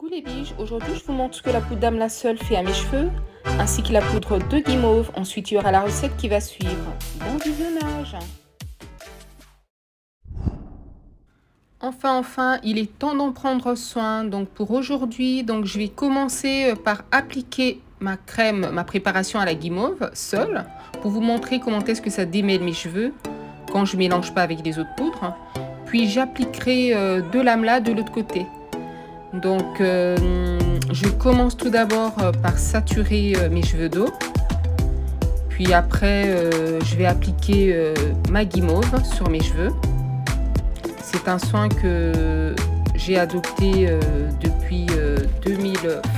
Coucou les biches, aujourd'hui je vous montre ce que la poudre d'Amla seule fait à mes cheveux, ainsi que la poudre de guimauve. Ensuite il y aura la recette qui va suivre. Bon visionnage. Enfin, il est temps d'en prendre soin. Donc pour aujourd'hui, je vais commencer par appliquer ma crème, ma préparation à la guimauve seule, pour vous montrer comment est-ce que ça démêle mes cheveux quand je mélange pas avec les autres poudres. Puis j'appliquerai de l'Amla de l'autre côté. Donc je commence tout d'abord par saturer mes cheveux d'eau. Puis après je vais appliquer ma guimauve sur mes cheveux. C'est un soin que j'ai adopté depuis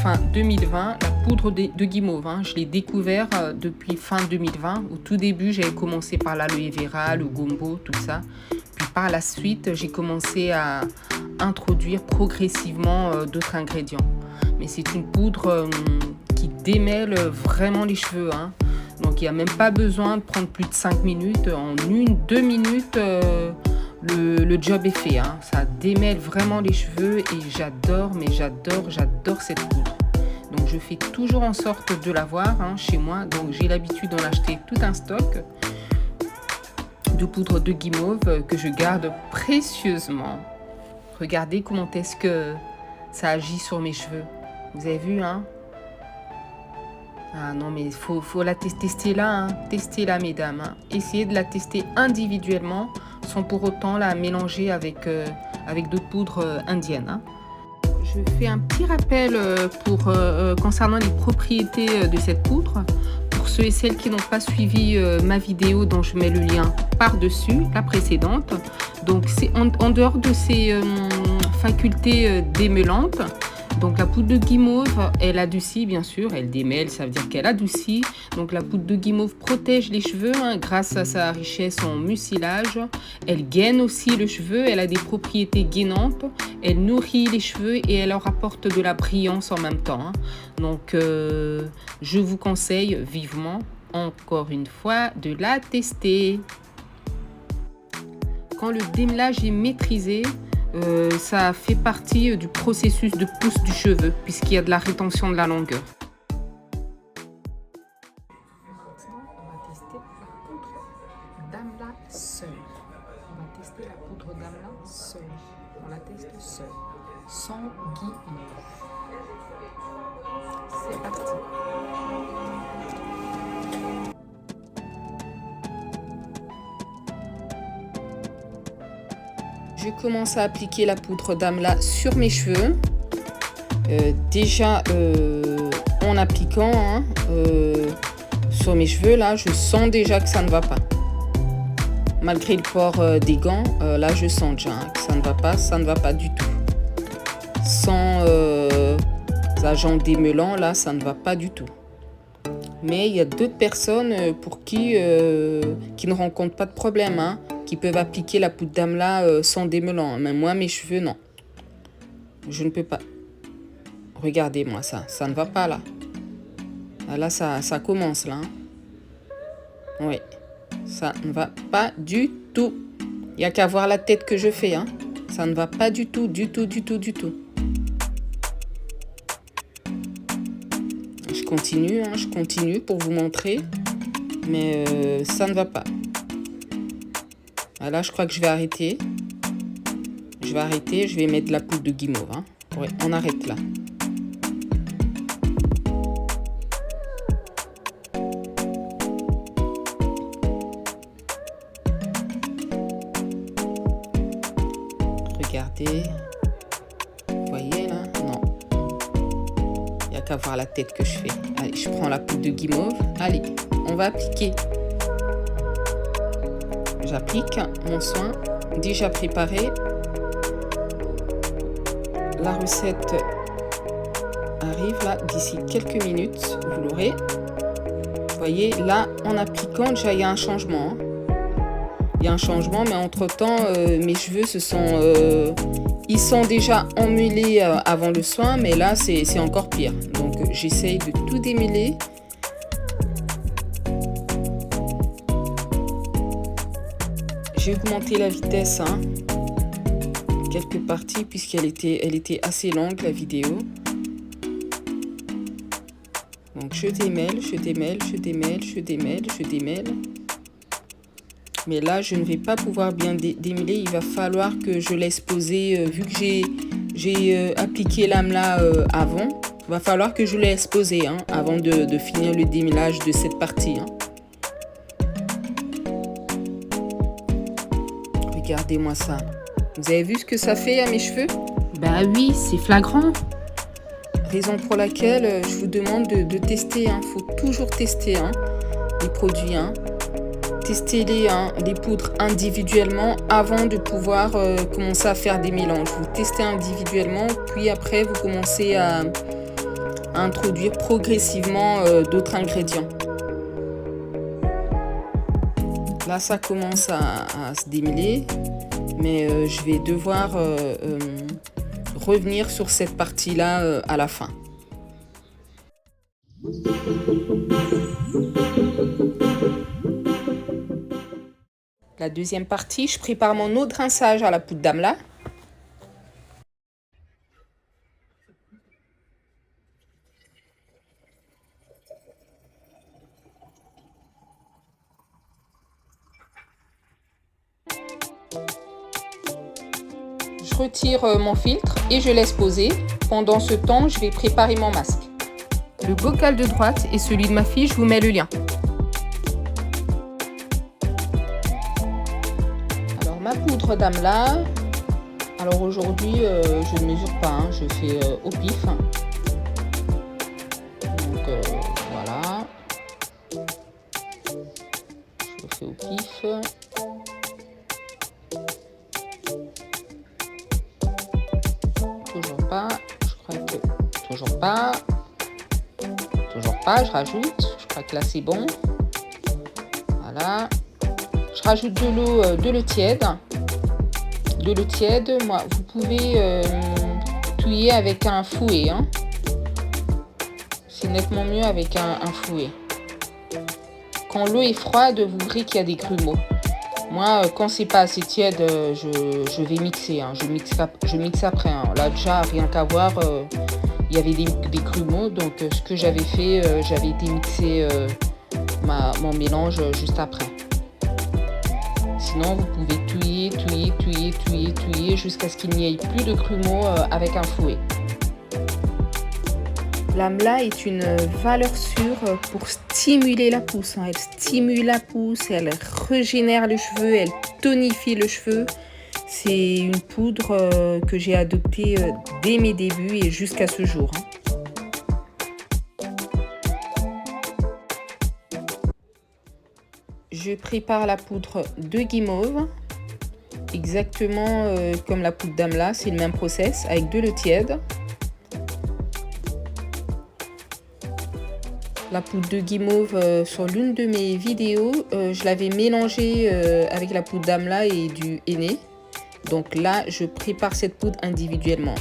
fin 2020, la poudre de guimauve. Je l'ai découvert depuis fin 2020. Au tout début, j'avais commencé par l'aloe vera, le gombo, tout ça. Puis par la suite, j'ai commencé à introduire progressivement d'autres ingrédients. Mais c'est une poudre qui démêle vraiment les cheveux. Donc il n'y a même pas besoin de prendre plus de 5 minutes. En 1-2 minutes, le job est fait. Ça démêle vraiment les cheveux et j'adore cette poudre. Donc je fais toujours en sorte de l'avoir chez moi. Donc j'ai l'habitude d'en acheter tout un stock de poudre de guimauve que je garde précieusement. Regardez comment est-ce que ça agit sur mes cheveux. Vous avez vu, Ah non, mais faut la tester là, Testez-la, mesdames. Essayez de la tester individuellement sans pour autant la mélanger avec d'autres poudres indiennes. Je fais un petit rappel concernant les propriétés de cette poudre. Pour ceux et celles qui n'ont pas suivi ma vidéo dont je mets le lien par-dessus, la précédente. Donc c'est en dehors de ses facultés démêlantes. Donc la poudre de guimauve, elle adoucit bien sûr, elle démêle, ça veut dire qu'elle adoucit. Donc la poudre de guimauve protège les cheveux grâce à sa richesse en mucilage. Elle gaine aussi le cheveu, elle a des propriétés gainantes. Elle nourrit les cheveux et elle leur apporte de la brillance en même temps. Donc je vous conseille vivement, encore une fois, de la tester. Quand le démêlage est maîtrisé, ça fait partie du processus de pousse du cheveu puisqu'il y a de la rétention de la longueur. Maintenant, on va tester la poudre d'Amla seule. On va tester la poudre d'Amla seule. On la teste seule, sans guimauve. C'est parti. Je commence à appliquer la poudre d'Amla sur mes cheveux. Déjà en appliquant sur mes cheveux, là, je sens déjà que ça ne va pas. Malgré le port des gants, là, je sens déjà que ça ne va pas du tout. Sans agents démêlants, là, ça ne va pas du tout. Mais il y a d'autres personnes pour qui ne rencontrent pas de problème, qui peuvent appliquer la poudre d'Amla sans démêlant. Mais moi, mes cheveux, non. Je ne peux pas. Regardez-moi ça. Ça ne va pas, là. Là, ça commence, là. Oui. Ça ne va pas du tout. Il n'y a qu'à voir la tête que je fais, Ça ne va pas du tout, du tout. Je continue pour vous montrer. Mais ça ne va pas. Là, je crois que je vais arrêter. Je vais mettre de la poudre de guimauve. Ouais, on arrête là. Regardez. Vous voyez là? Non. Il n'y a qu'à voir la tête que je fais. Allez, je prends la poudre de guimauve. Allez, on va appliquer. J'applique mon soin déjà préparé. La recette arrive là d'ici quelques minutes, vous l'aurez. Vous voyez, là, en appliquant, déjà, il y a un changement. Il y a un changement, mais entre-temps, mes cheveux ils sont déjà emmêlés avant le soin, mais là, c'est encore pire. Donc, j'essaye de tout démêler. J'ai augmenté la vitesse quelques parties puisqu'elle était assez longue la vidéo. Donc je démêle, je démêle, je démêle, je démêle, je démêle. Mais là, je ne vais pas pouvoir bien démêler. Il va falloir que je laisse poser, vu que j'ai appliqué l'âme-là avant. Il va falloir que je laisse poser hein, avant de finir le démêlage de cette partie. Hein. Regardez-moi ça. Vous avez vu ce que ça fait à mes cheveux? Bah oui, c'est flagrant. Raison pour laquelle je vous demande de tester. Il faut toujours tester hein, les produits. Hein. Testez les poudres individuellement avant de pouvoir commencer à faire des mélanges. Vous testez individuellement, puis après vous commencez à introduire progressivement d'autres ingrédients. Là, ça commence à se démêler, mais je vais devoir revenir sur cette partie-là à la fin. La deuxième partie, je prépare mon eau de rinçage à la poudre d'amla. Je retire mon filtre et je laisse poser. Pendant ce temps, je vais préparer mon masque. Le bocal de droite et celui de ma fille, je vous mets le lien. Alors ma poudre d'amla, alors aujourd'hui je ne mesure pas, hein, je fais au pif. Donc voilà, je fais au pif. Toujours pas, je crois que toujours pas, je rajoute, je crois que là c'est bon. Voilà, je rajoute de l'eau tiède. De l'eau tiède, moi vous pouvez touiller avec un fouet. Hein. C'est nettement mieux avec un fouet. Quand l'eau est froide, vous verrez qu'il y a des grumeaux. Moi, quand c'est pas assez tiède, je vais mixer. Hein. Je mixe après. Hein. Là, déjà, rien qu'à voir, il y avait des grumeaux. Donc, ce que j'avais fait, j'avais été mixer mon mélange juste après. Sinon, vous pouvez touiller jusqu'à ce qu'il n'y ait plus de grumeaux avec un fouet. L'amla est une valeur sûre pour stimuler la pousse. Elle stimule la pousse, elle régénère le cheveu, elle tonifie le cheveu. C'est une poudre que j'ai adoptée dès mes débuts et jusqu'à ce jour. Je prépare la poudre de guimauve, exactement comme la poudre d'amla, c'est le même process avec de l'eau tiède. La poudre de guimauve, sur l'une de mes vidéos, je l'avais mélangée avec la poudre d'amla et du henné. Donc là, je prépare cette poudre individuellement.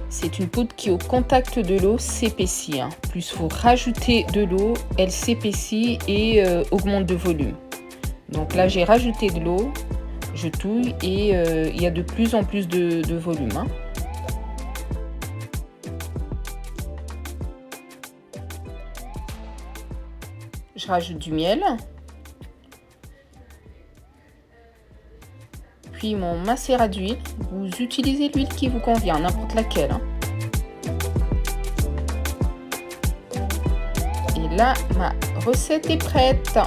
C'est une poudre qui, au contact de l'eau, s'épaissit. Hein. Plus vous rajoutez de l'eau, elle s'épaissit et augmente de volume. Donc là, j'ai rajouté de l'eau, je touille et il y a de plus en plus de volume. Hein. Je rajoute du miel. Puis mon macérat d'huile. Vous utilisez l'huile qui vous convient, n'importe laquelle. Hein. Et là, ma recette est prête.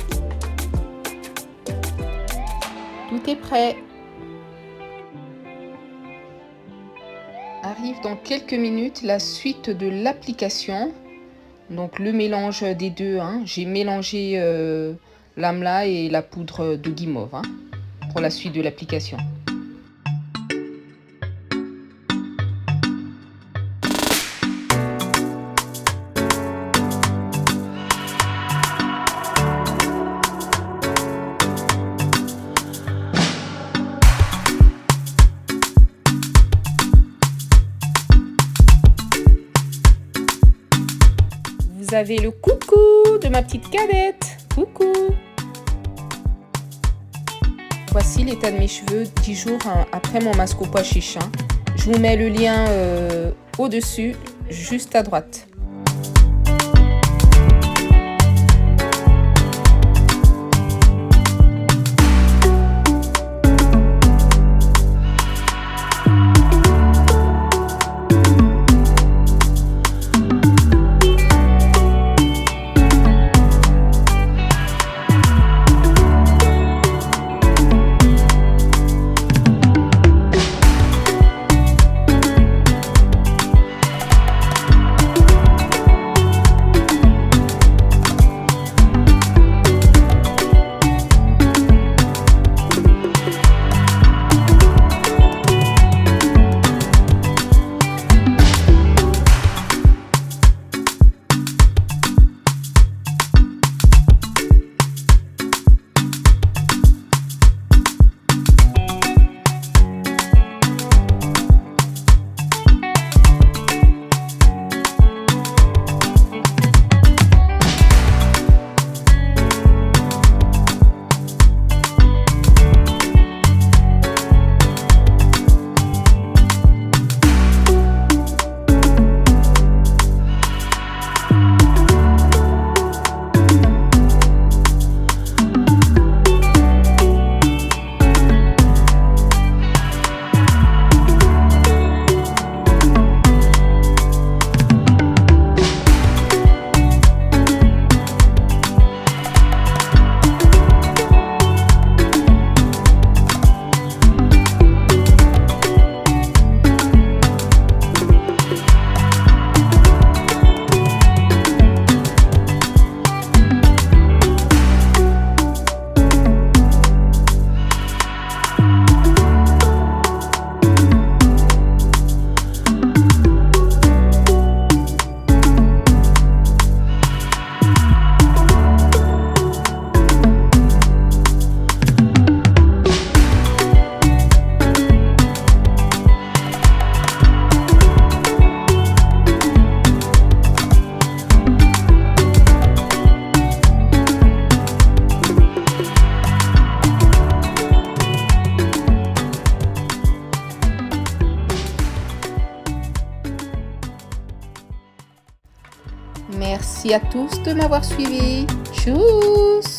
Tout est prêt. Arrive dans quelques minutes la suite de l'application. Donc le mélange des deux, hein. J'ai mélangé l'amla et la poudre de guimauve hein, pour la suite de l'application. Vous avez le coucou de ma petite cadette. Coucou. Voici l'état de mes cheveux 10 jours après mon masque au pois chiche. Je vous mets le lien au-dessus, juste à droite. Merci à tous de m'avoir suivi. Tchuss!